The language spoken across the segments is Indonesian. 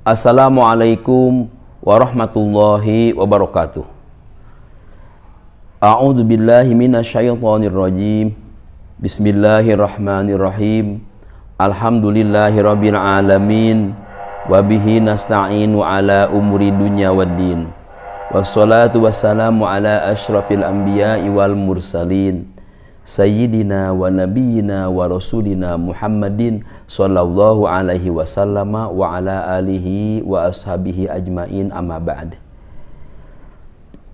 Assalamualaikum warahmatullahi wabarakatuh. A'udzu billahi minasyaitonir rajim. Bismillahirrahmanirrahim. Alhamdulillahirabbil alamin wa bihi nasta'inu ala umuri dunya waddin. Wassalatu wassalamu ala asyrafil anbiya'i wal mursalin. Sayyidina wa nabiyyina wa rasulina Muhammadin sallallahu alaihi wasallama wa ala alihi wa ashabihi ajmain, amma ba'd.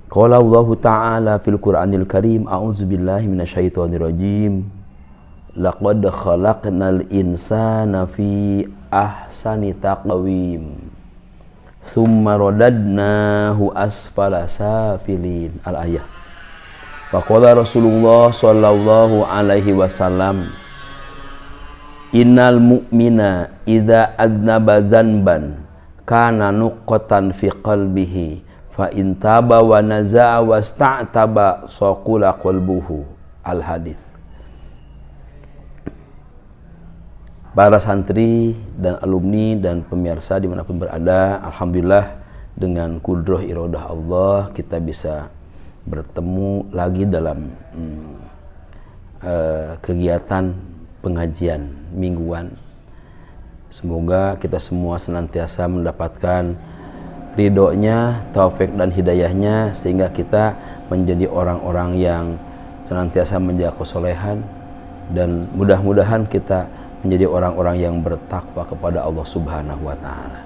Qala Allah ta'ala fil Qur'anil Karim, a'udzu billahi minasyaitonir rajim. Laqad khalaqnal insana fi ahsani taqwim thumma radadnahu asfala safilin. Al-ayah. Faqala Rasulullah sallallahu alaihi wasallam, innal mu'mina idza adnaba dzanban kana nuqatan fi qalbihi fa in taba wa naza'a wasta'taba saqula qalbuhu. Al-hadits. Para santri dan alumni dan pemirsa dimanapun berada, alhamdulillah dengan kudrah iradah Allah kita bisa bertemu lagi dalam kegiatan pengajian mingguan. Semoga kita semua senantiasa mendapatkan ridhonya, taufik dan hidayahnya, sehingga kita menjadi orang-orang yang senantiasa menjaga kesolehan, dan mudah-mudahan kita menjadi orang-orang yang bertakwa kepada Allah Subhanahu wa Ta'ala.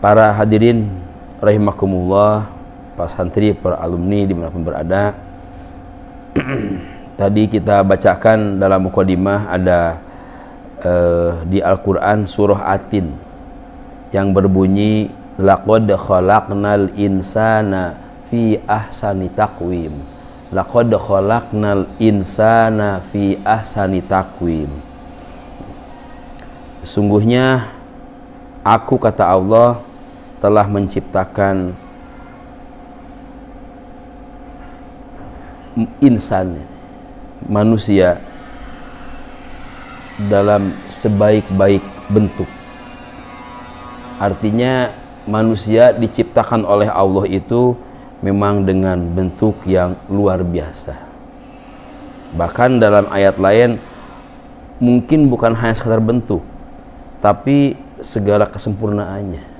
Para hadirin rahimakumullah, para santri, para alumni dimanapun berada, tadi kita bacakan dalam mukadimah ada di Al-Quran surah Atin yang berbunyi laqad khalaqnal insana fi ahsani taqwim. Laqad khalaqnal insana fi ahsani taqwim. Sungguhnya aku, kata Allah, telah menciptakan insan, manusia, dalam sebaik-baik bentuk. Artinya manusia diciptakan oleh Allah itu memang dengan bentuk yang luar biasa. Bahkan dalam ayat lain mungkin bukan hanya sekedar bentuk, tapi segala kesempurnaannya.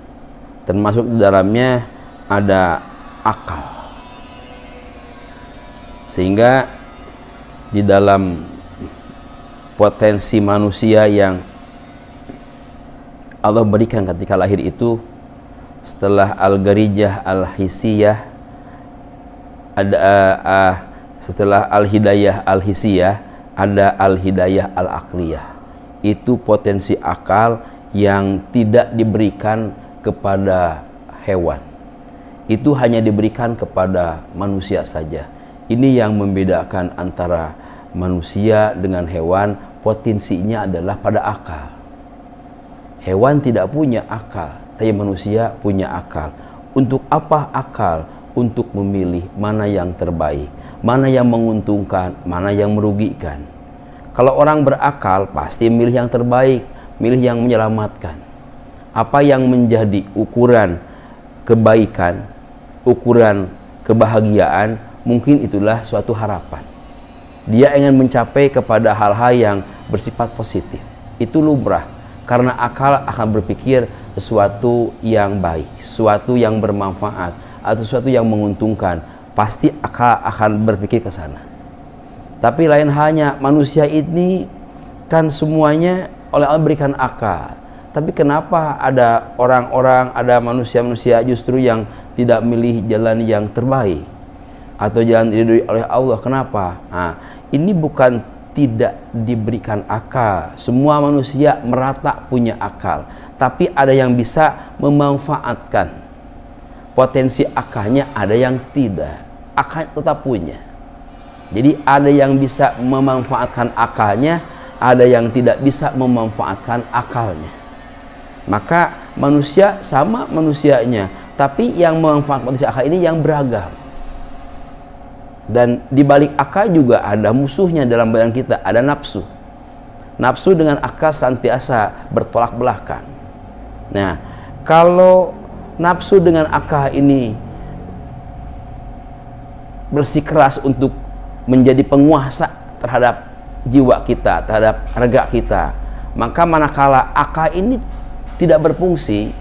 Termasuk di dalamnya ada akal. Sehingga di dalam potensi manusia yang Allah berikan ketika lahir itu, setelah al-garijah al-hisiyah, setelah al-hidayah al-hisiyah, ada al-hidayah al-aqliyah. Itu potensi akal yang tidak diberikan kepada hewan, itu hanya diberikan kepada manusia saja. Ini yang membedakan antara manusia dengan hewan. Potensinya adalah pada akal. Hewan tidak punya akal, tapi manusia punya akal. Untuk apa akal? Untuk memilih mana yang terbaik, mana yang menguntungkan, mana yang merugikan. Kalau orang berakal pasti milih yang terbaik, milih yang menyelamatkan. Apa yang menjadi ukuran kebaikan, ukuran kebahagiaan, mungkin itulah suatu harapan. Dia ingin mencapai kepada hal-hal yang bersifat positif. Itu lumrah, karena akal akan berpikir sesuatu yang baik, sesuatu yang bermanfaat, atau sesuatu yang menguntungkan. Pasti akal akan berpikir ke sana. Tapi lain halnya, manusia ini kan semuanya oleh Allah berikan akal. Tapi kenapa ada orang-orang, ada manusia-manusia justru yang tidak milih jalan yang terbaik atau jalan diridhoi oleh Allah? Kenapa? Nah, ini bukan tidak diberikan akal. Semua manusia merata punya akal, tapi ada yang bisa memanfaatkan potensi akalnya, ada yang tidak. Akal tetap punya. Jadi ada yang bisa memanfaatkan akalnya, ada yang tidak bisa memanfaatkan akalnya. Maka manusia sama manusianya, tapi yang memanfaatkan potensi akal ini yang beragam. Dan di balik akal juga ada musuhnya dalam badan kita, ada nafsu. Nafsu dengan akal senantiasa bertolak belakang. Nah, kalau nafsu dengan akal ini bersikeras untuk menjadi penguasa terhadap jiwa kita, terhadap raga kita, maka manakala akal ini tidak berfungsi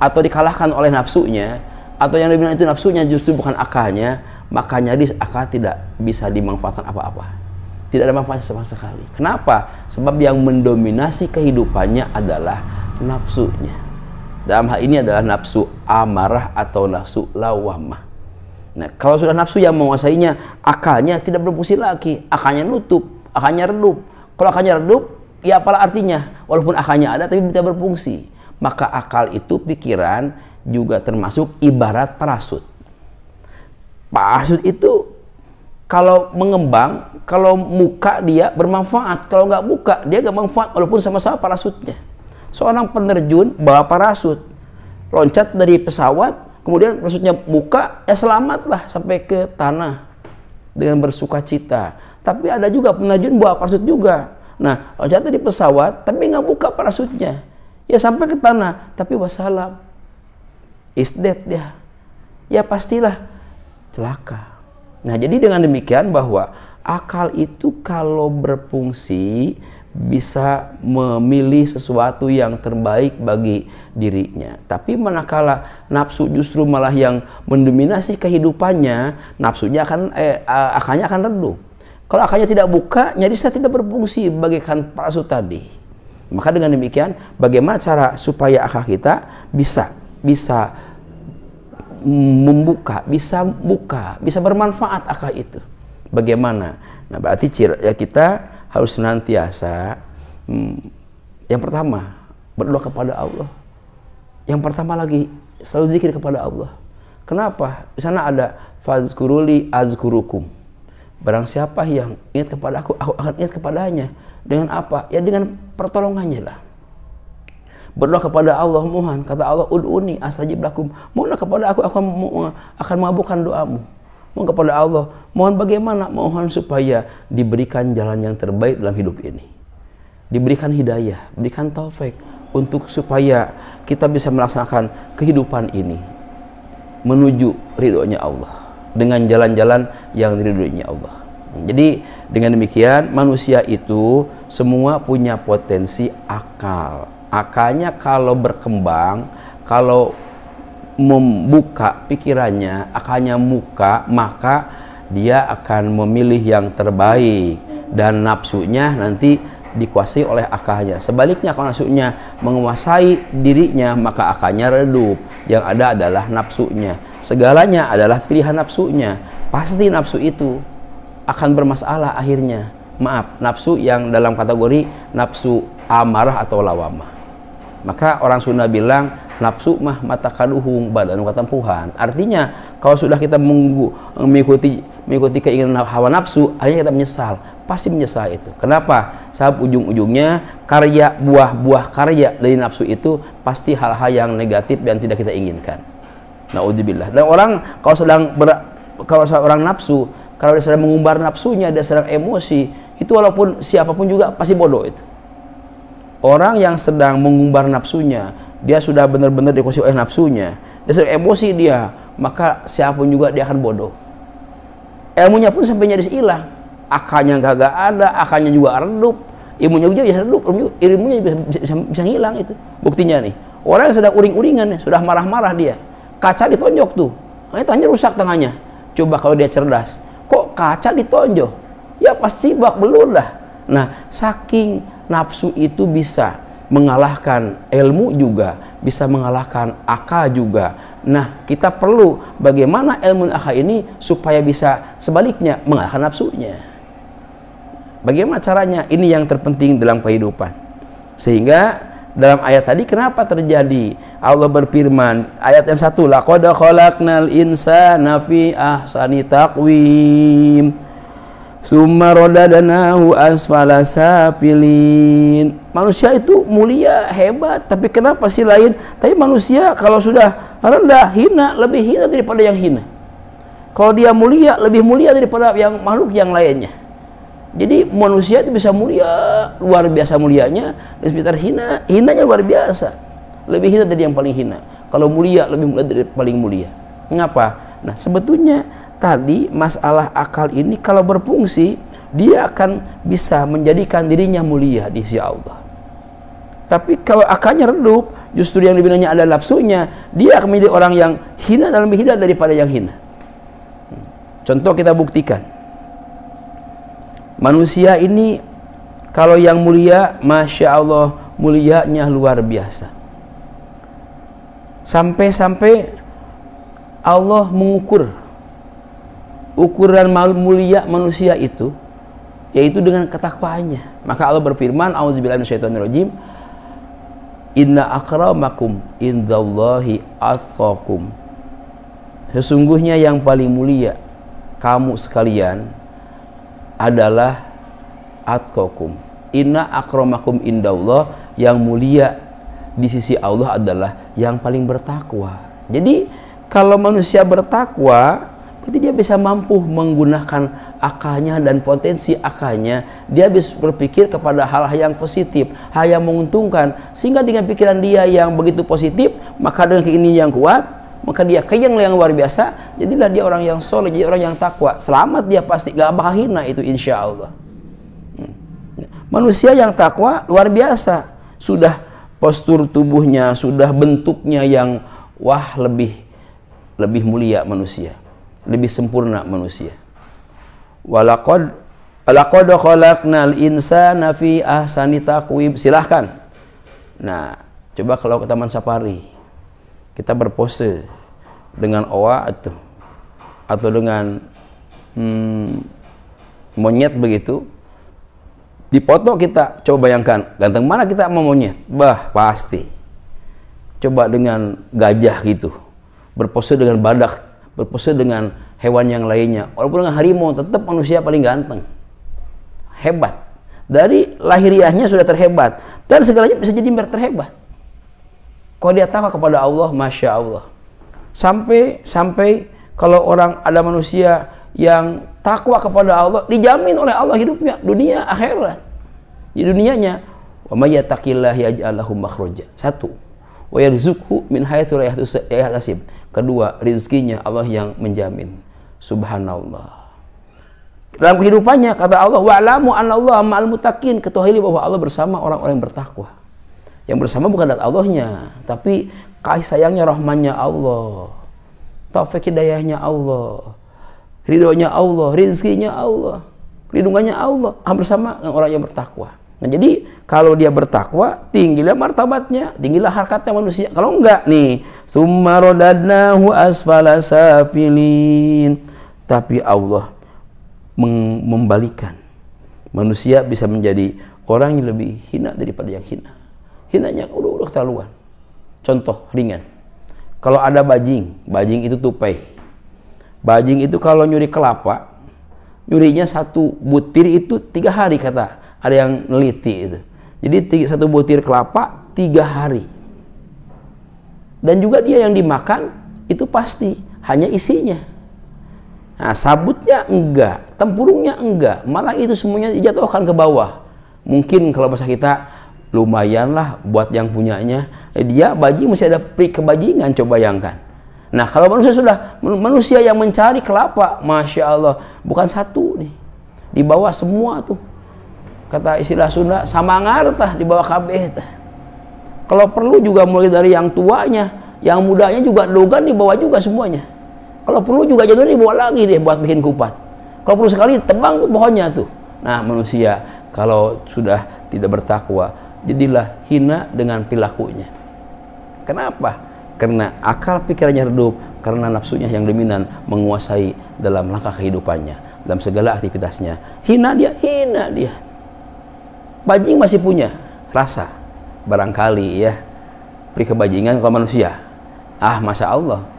atau dikalahkan oleh nafsunya, atau yang dibilang itu nafsunya justru bukan akalnya, maka nyaris akal tidak bisa dimanfaatkan apa-apa. Tidak ada manfaatnya sama sekali. Kenapa? Sebab yang mendominasi kehidupannya adalah nafsunya. Dalam hal ini adalah nafsu amarah atau nafsu lawamah. Nah, kalau sudah nafsu yang menguasainya, akalnya tidak berfungsi lagi. Akalnya nutup, akalnya redup. Kalau akalnya redup, ya apalah artinya? Walaupun akalnya ada tapi tidak berfungsi. Maka akal itu, pikiran, juga termasuk ibarat parasut. Parasut itu kalau mengembang, kalau muka dia bermanfaat, kalau nggak buka dia nggak manfaat, walaupun sama-sama parasutnya. Seorang penerjun bawa parasut, loncat dari pesawat, kemudian parasutnya buka, ya selamatlah sampai ke tanah dengan bersuka cita. Tapi ada juga penerjun bawa parasut juga, nah loncat dari pesawat tapi nggak buka parasutnya, ya sampai ke tanah tapi wassalam, is dead dia, ya pastilah celaka. Nah, jadi dengan demikian bahwa akal itu kalau berfungsi bisa memilih sesuatu yang terbaik bagi dirinya. Tapi manakala nafsu justru malah yang mendominasi kehidupannya, nafsunya akalnya akan redup. Kalau akalnya tidak buka, nyarisnya tidak berfungsi bagaikan parasut tadi. Maka dengan demikian, bagaimana cara supaya akal kita bisa membuka, bisa bermanfaat akal itu. Bagaimana? Nah, berarti ya kita harus senantiasa yang pertama berdoa kepada Allah. Yang pertama lagi selalu zikir kepada Allah. Kenapa? Di sana ada fazkuruli azkurukum. Barang siapa yang ingat kepada aku akan ingat kepadanya. Dengan apa? Ya dengan pertolongannya lah. Berdoa kepada Allah, mohon, kata Allah, ud'uni astajib lakum. Mohonlah kepada aku akan mengabulkan doamu. Mohon kepada Allah, mohon bagaimana? Mohon supaya diberikan jalan yang terbaik dalam hidup ini. Diberikan hidayah, berikan taufik untuk supaya kita bisa melaksanakan kehidupan ini menuju ridhonya Allah dengan jalan-jalan yang diridhoinya Allah. Jadi dengan demikian manusia itu semua punya potensi akal. Akalnya kalau berkembang, kalau membuka pikirannya, akalnya muka, maka dia akan memilih yang terbaik dan nafsunya nanti dikuasai oleh akalnya. Sebaliknya kalau nafsunya menguasai dirinya, maka akalnya redup. Yang ada adalah nafsunya. Segalanya adalah pilihan nafsunya. Pasti nafsu itu akan bermasalah akhirnya. Maaf, nafsu yang dalam kategori nafsu amarah atau lawamah. Maka orang Sunda bilang nafsu mah mata kaduhung badan katampuhan. Artinya kalau sudah kita mengikuti keinginan hawa nafsu, akhirnya kita menyesal. Pasti menyesal itu. Kenapa? Sebab ujung-ujungnya buah-buah karya dari nafsu itu pasti hal-hal yang negatif dan tidak kita inginkan. Naudzubillah. Dan orang kalau seorang nafsu, kalau dia sedang mengumbar nafsunya, dia sedang emosi, itu walaupun siapapun juga pasti bodoh itu. Orang yang sedang mengumbar nafsunya, dia sudah benar-benar dikuasai oleh nafsunya, dia sedang emosi dia, maka siapapun juga dia akan bodoh. Ilmunya pun sampai nyaris hilang, akalnya kagak ada, akalnya juga redup, ilmunya juga bisa redup, ilmunya bisa hilang itu. Buktinya nih, orang yang sedang uring-uringan, sudah marah-marah dia, kaca ditonjok tuh, tangannya rusak tangannya. Coba kalau dia cerdas, kok kaca ditonjok? Ya pasti bak belur dah. Nah, saking nafsu itu bisa mengalahkan ilmu juga, bisa mengalahkan akal juga. Nah, kita perlu bagaimana ilmu akal ini supaya bisa sebaliknya mengalahkan nafsunya. Bagaimana caranya? Ini yang terpenting dalam kehidupan. Sehingga dalam ayat tadi kenapa terjadi? Allah berfirman, ayat yang satu, laqad khalaqnal insana fi ahsani taqwim. Summa radadnahu asfala safilin. Manusia itu mulia, hebat, tapi kenapa sih lain? Tapi manusia kalau sudah rendah, hina, lebih hina daripada yang hina. Kalau dia mulia, lebih mulia daripada yang makhluk yang lainnya. Jadi manusia itu bisa mulia, luar biasa mulianya, dan sekitar hinanya luar biasa. Lebih hina dari yang paling hina. Kalau mulia, lebih mulia dari paling mulia. Mengapa? Nah, sebetulnya tadi masalah akal ini kalau berfungsi, dia akan bisa menjadikan dirinya mulia di sisi Allah. Tapi kalau akalnya redup, justru yang lebih banyak ada nafsunya, dia akan menjadi orang yang hina dan lebih hina daripada yang hina. Contoh kita buktikan. Manusia ini kalau yang mulia, Masya Allah, mulianya luar biasa. Sampai-sampai Allah mengukur ukuran mulia manusia itu, yaitu dengan ketakwaannya. Maka Allah berfirman, A'udzubillahi minasyaitonirrajim, Inna akramakum indallahi atqakum. Sesungguhnya yang paling mulia kamu sekalian adalah atqakum. Inna akramakum indallah, yang mulia di sisi Allah adalah yang paling bertakwa. Jadi kalau manusia bertakwa, berarti dia bisa mampu menggunakan akalnya dan potensi akalnya. Dia bisa berpikir kepada hal-hal yang positif, hal yang menguntungkan, sehingga dengan pikiran dia yang begitu positif, maka dengan keinginan yang kuat, maka dia kenyang yang luar biasa. Jadilah dia orang yang soleh, jadi orang yang takwa. Selamat dia pasti, gak bakal hina itu insya Allah. Manusia yang takwa luar biasa, sudah postur tubuhnya, sudah bentuknya yang wah, lebih mulia manusia, lebih sempurna manusia. Walaqad khalaqnal insana fi ahsani taqwim. Silahkan. Nah, coba kalau ke Taman Safari, kita berpose dengan owa atau dengan monyet begitu, dipoto kita, coba bayangkan ganteng mana kita sama monyet. Bah, pasti. Coba dengan gajah gitu, berpose dengan badak, berpose dengan hewan yang lainnya, walaupun dengan harimau, tetap manusia paling ganteng, hebat. Dari lahiriahnya sudah terhebat, dan segalanya bisa jadi terhebat. Kalau dia takwa kepada Allah, Masya Allah. Sampai kalau orang, ada manusia yang takwa kepada Allah, dijamin oleh Allah hidupnya dunia akhirat. Di dunianya, wa may yattaqillaha yaj'al lahu makhraja. Satu, wa yarzuqhu min haitsu la yahtasib. Kedua, rizkinya Allah yang menjamin. Subhanallah. Dalam kehidupannya kata Allah, wa'lamu annallaha ma'al muttaqin. Ketahuilah bahwa Allah bersama orang-orang yang bertakwa. Yang bersama bukan zat Allahnya, tapi kasih sayangnya, rahmannya Allah, taufik hidayahnya Allah, ridhonya Allah, rizkinya Allah, perlindungannya Allah, bersama dengan orang yang bertakwa. Nah, jadi kalau dia bertakwa, tinggilah martabatnya, tinggilah harkatnya manusia. Kalau enggak nih, tsumma radadnahu asfala safilin. Tapi Allah membalikan, manusia bisa menjadi orang yang lebih hina daripada yang hina. Hinanya udah ketahuan. Contoh ringan, kalau ada bajing itu tupai. Bajing itu kalau nyuri kelapa, nyurinya satu butir itu 3 hari, kata ada yang neliti itu. Jadi satu butir kelapa 3 hari. Dan juga dia yang dimakan itu pasti hanya isinya. Nah, sabutnya enggak, tempurungnya enggak, malah itu semuanya dijatuhkan ke bawah. Mungkin kalau bahasa kita, lumayan lah buat yang punyanya. Dia bajing masih ada prik kebajingan, coba bayangkan. Nah, kalau manusia yang mencari kelapa, Masya Allah, bukan satu nih, di bawah semua tuh. Kata istilah Sunda, sama ngartah di bawah kabeh. Kalau perlu juga mulai dari yang tuanya, yang mudanya juga dogan di bawah juga semuanya. Kalau perlu juga jadinya dibawa lagi deh buat bikin kupat. Kalau perlu sekali tebang tuh pohonnya tuh. Nah, manusia kalau sudah tidak bertakwa, jadilah hina dengan perilakunya. Kenapa? Karena akal pikirannya redup, karena nafsunya yang dominan menguasai dalam langkah kehidupannya, dalam segala aktivitasnya. Hina dia. Bajing masih punya rasa, barangkali ya, peri kebajingan kalau manusia. Masya Allah.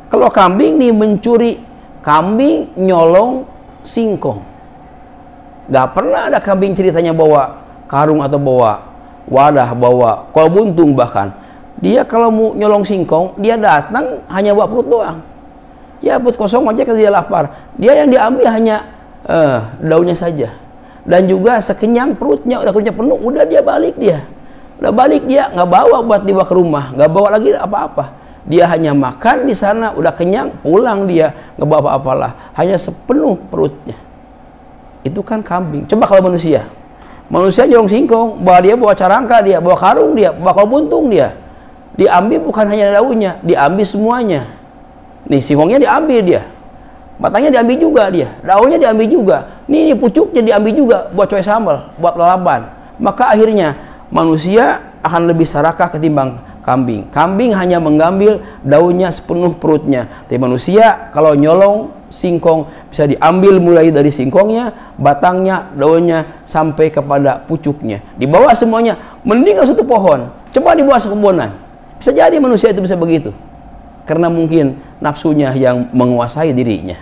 Kalau kambing nih mencuri, kambing nyolong singkong. Gak pernah ada kambing ceritanya bawa karung atau bawa wadah, bawa kol buntung bahkan. Dia kalau mau nyolong singkong, dia datang hanya bawa perut doang. Ya perut kosong aja karena dia lapar. Dia yang diambil hanya daunnya saja. dan juga sekenyang perutnya, udah perutnya penuh, udah dia balik dia. Udah balik dia, nggak bawa buat dibawa ke rumah, nggak bawa lagi apa-apa. Dia hanya makan di sana, udah kenyang, pulang dia, nggak bawa apa-apalah, hanya sepenuh perutnya. Itu kan kambing. Coba kalau manusia nyolong singkong, bawa carangka dia, bawa karung dia, bawa buntung dia. Diambil bukan hanya daunnya, diambil semuanya. Nih singkongnya diambil dia, batangnya diambil juga dia, daunnya diambil juga. Nih pucuknya diambil juga buat coy sambal, buat lalapan. Maka akhirnya manusia akan lebih serakah ketimbang kambing. Kambing hanya mengambil daunnya sepenuh perutnya. Tapi manusia kalau nyolong singkong bisa diambil mulai dari singkongnya, batangnya, daunnya sampai kepada pucuknya. Dibawa semuanya, mending satu pohon. Coba dibawa sekebonan. Bisa jadi manusia itu bisa begitu. Karena mungkin nafsunya yang menguasai dirinya.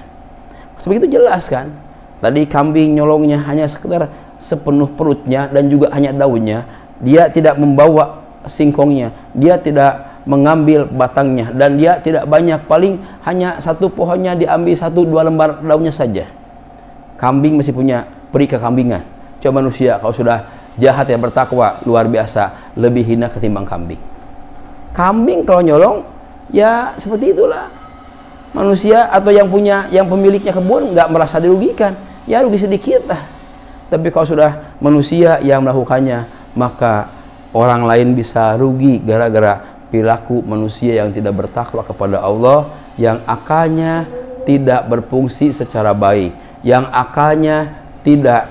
Sebegitu jelas kan? Tadi kambing nyolongnya hanya sekedar sepenuh perutnya dan juga hanya daunnya. Dia tidak membawa singkongnya, dia tidak mengambil batangnya, dan dia tidak banyak, paling hanya satu pohonnya diambil 1-2 lembar daunnya saja. Kambing masih punya peri kekambingan. Coba manusia kalau sudah jahat yang bertakwa luar biasa, lebih hina ketimbang kambing. Kambing kalau nyolong ya seperti itulah. Manusia atau yang pemiliknya kebun nggak merasa dirugikan, ya rugi sedikit lah. Tapi kalau sudah manusia yang melakukannya, maka orang lain bisa rugi gara-gara perilaku manusia yang tidak bertakwa kepada Allah, yang akalnya tidak berfungsi secara baik, yang akalnya tidak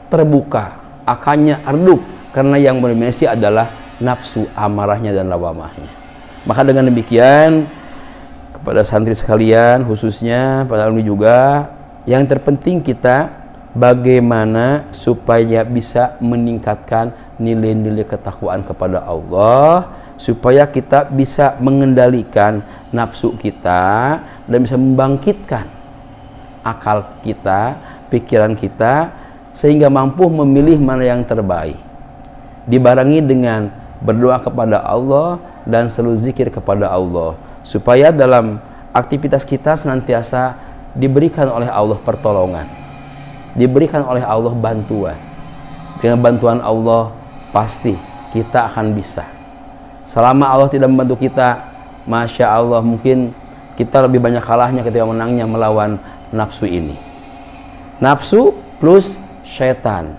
terbuka, akalnya redup, karena yang mendominasi adalah nafsu amarahnya dan lawamahnya. Maka dengan demikian, kepada santri sekalian, khususnya pada alumni juga, yang terpenting kita bagaimana supaya bisa meningkatkan nilai-nilai ketakwaan kepada Allah, supaya kita bisa mengendalikan nafsu kita dan bisa membangkitkan akal kita, pikiran kita, sehingga mampu memilih mana yang terbaik. Dibarengi dengan berdoa kepada Allah dan selalu zikir kepada Allah, supaya dalam aktivitas kita senantiasa diberikan oleh Allah pertolongan, diberikan oleh Allah bantuan. Dengan bantuan Allah pasti kita akan bisa. Selama Allah tidak membantu kita, Masya Allah, mungkin kita lebih banyak kalahnya ketika menangnya melawan nafsu ini. Nafsu plus syaitan.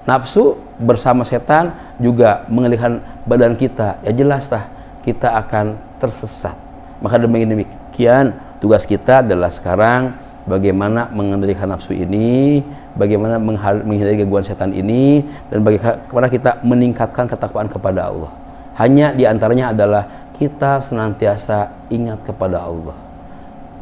Nafsu bersama setan juga mengalihkan badan kita, ya jelaslah kita akan tersesat. Maka demikian tugas kita adalah sekarang bagaimana mengendalikan nafsu ini, bagaimana menghindari gangguan setan ini, dan bagaimana kita meningkatkan ketakwaan kepada Allah. Hanya diantaranya adalah kita senantiasa ingat kepada Allah,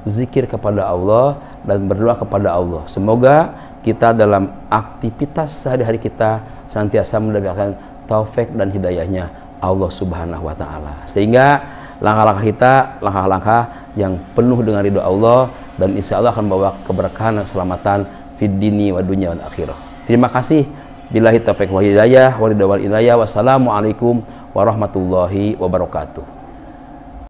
zikir kepada Allah, dan berdoa kepada Allah. Semoga kita dalam aktivitas sehari-hari kita senantiasa mendapatkan taufik dan hidayahnya Allah Subhanahu wa Ta'ala, sehingga langkah-langkah kita langkah-langkah yang penuh dengan ridho Allah, dan insya Allah akan membawa keberkahan dan keselamatan fid dini wa dunya wal akhirah. Terima kasih. Billahi taufiq wal hidayah, wal ridha wal inayah. Wassalamualaikum warahmatullahi wabarakatuh.